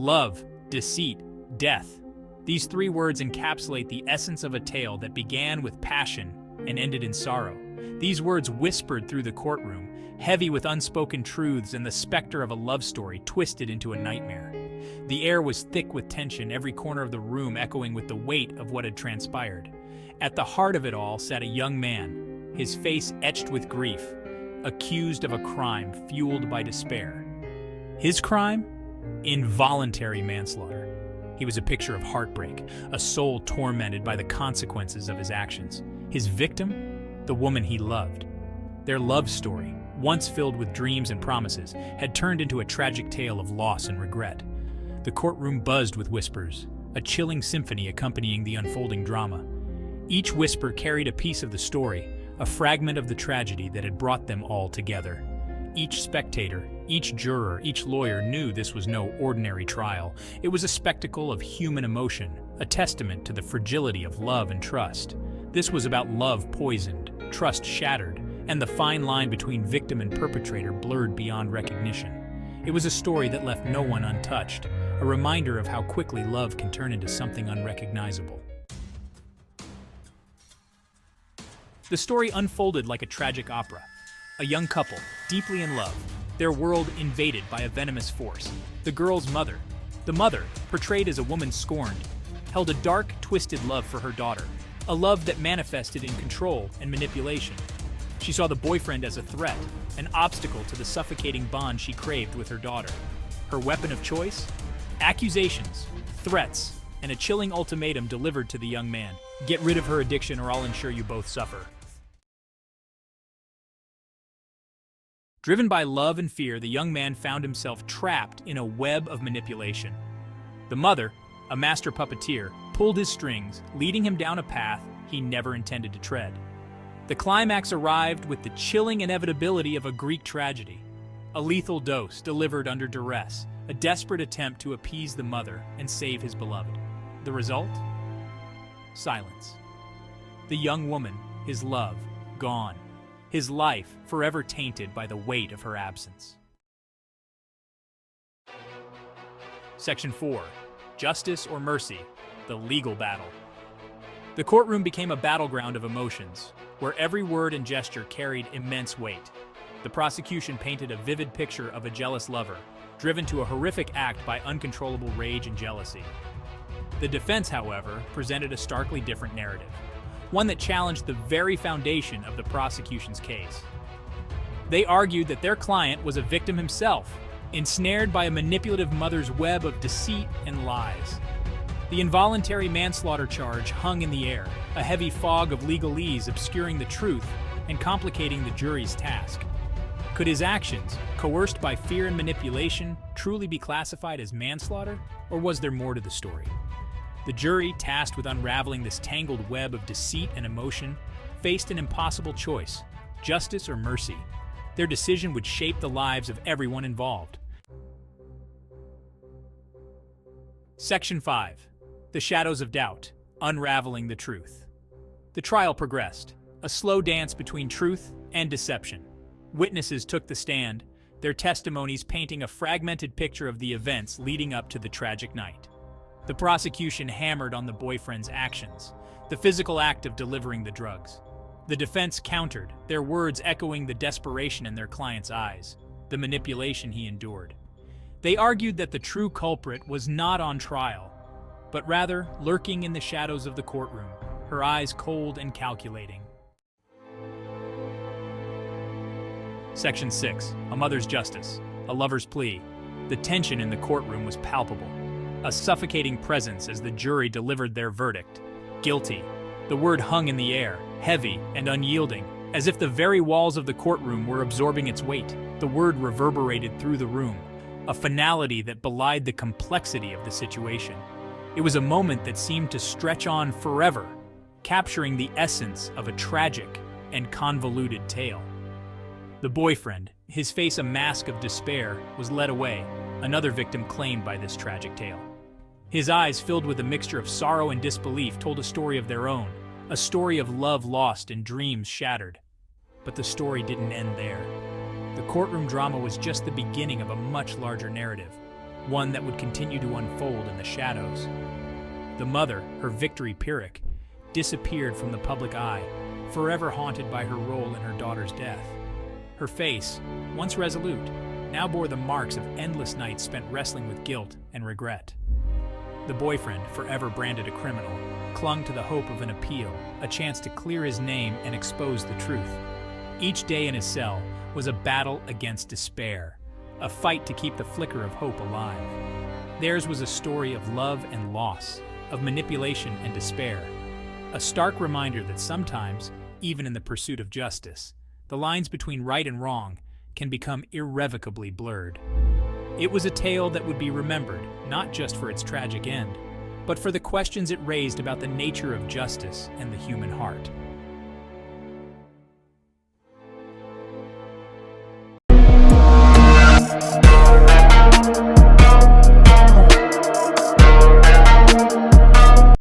Love, deceit, death. These three words encapsulate the essence of a tale that began with passion and ended in sorrow. These words whispered through the courtroom, heavy with unspoken truths and the specter of a love story twisted into a nightmare. The air was thick with tension, every corner of the room echoing with the weight of what had transpired. At the heart of it all sat a young man, his face etched with grief, accused of a crime fueled by despair. His crime? Involuntary manslaughter. He was a picture of heartbreak, a soul tormented by the consequences of his actions. His victim? The woman he loved. Their love story, once filled with dreams and promises, had turned into a tragic tale of loss and regret. The courtroom buzzed with whispers, a chilling symphony accompanying the unfolding drama. Each whisper carried a piece of the story, a fragment of the tragedy that had brought them all together. Each spectator, each juror, each lawyer knew this was no ordinary trial. It was a spectacle of human emotion, a testament to the fragility of love and trust. This was about love poisoned, trust shattered, and the fine line between victim and perpetrator blurred beyond recognition. It was a story that left no one untouched, a reminder of how quickly love can turn into something unrecognizable. The story unfolded like a tragic opera. A young couple, deeply in love, their world invaded by a venomous force. The girl's mother, the mother, portrayed as a woman scorned, held a dark, twisted love for her daughter, a love that manifested in control and manipulation. She saw the boyfriend as a threat, an obstacle to the suffocating bond she craved with her daughter. Her weapon of choice? Accusations, threats, and a chilling ultimatum delivered to the young man. Get rid of her addiction or I'll ensure you both suffer. Driven by love and fear, the young man found himself trapped in a web of manipulation. The mother, a master puppeteer, pulled his strings, leading him down a path he never intended to tread. The climax arrived with the chilling inevitability of a Greek tragedy. A lethal dose delivered under duress, a desperate attempt to appease the mother and save his beloved. The result? Silence. The young woman, his love, gone. His life forever tainted by the weight of her absence. Section 4. Justice or Mercy, the legal battle. The courtroom became a battleground of emotions, where every word and gesture carried immense weight. The prosecution painted a vivid picture of a jealous lover, driven to a horrific act by uncontrollable rage and jealousy. The defense, however, presented a starkly different narrative, one that challenged the very foundation of the prosecution's case. They argued that their client was a victim himself, ensnared by a manipulative mother's web of deceit and lies. The involuntary manslaughter charge hung in the air, a heavy fog of legalese obscuring the truth and complicating the jury's task. Could his actions, coerced by fear and manipulation, truly be classified as manslaughter, or was there more to the story? The jury, tasked with unraveling this tangled web of deceit and emotion, faced an impossible choice: justice or mercy. Their decision would shape the lives of everyone involved. Section 5. The Shadows of Doubt, Unraveling the Truth. The trial progressed, a slow dance between truth and deception. Witnesses took the stand, their testimonies painting a fragmented picture of the events leading up to the tragic night. The prosecution hammered on the boyfriend's actions, the physical act of delivering the drugs. The defense countered, their words echoing the desperation in their client's eyes, the manipulation he endured. They argued that the true culprit was not on trial, but rather lurking in the shadows of the courtroom, her eyes cold and calculating. Section 6. A Mother's Justice, a Lover's Plea. The tension in the courtroom was palpable, a suffocating presence as the jury delivered their verdict. Guilty. The word hung in the air, heavy and unyielding, as if the very walls of the courtroom were absorbing its weight. The word reverberated through the room, a finality that belied the complexity of the situation. It was a moment that seemed to stretch on forever, capturing the essence of a tragic and convoluted tale. The boyfriend, his face a mask of despair, was led away, another victim claimed by this tragic tale. His eyes, filled with a mixture of sorrow and disbelief, told a story of their own, a story of love lost and dreams shattered. But the story didn't end there. The courtroom drama was just the beginning of a much larger narrative. one that would continue to unfold in the shadows. The mother, her victory Pyrrhic, disappeared from the public eye, forever haunted by her role in her daughter's death. Her face, once resolute, now bore the marks of endless nights spent wrestling with guilt and regret. The boyfriend, forever branded a criminal, clung to the hope of an appeal, a chance to clear his name and expose the truth. Each day in his cell was a battle against despair, a fight to keep the flicker of hope alive. Theirs was a story of love and loss, of manipulation and despair, a stark reminder that sometimes, even in the pursuit of justice, the lines between right and wrong can become irrevocably blurred. It was a tale that would be remembered not just for its tragic end, but for the questions it raised about the nature of justice and the human heart.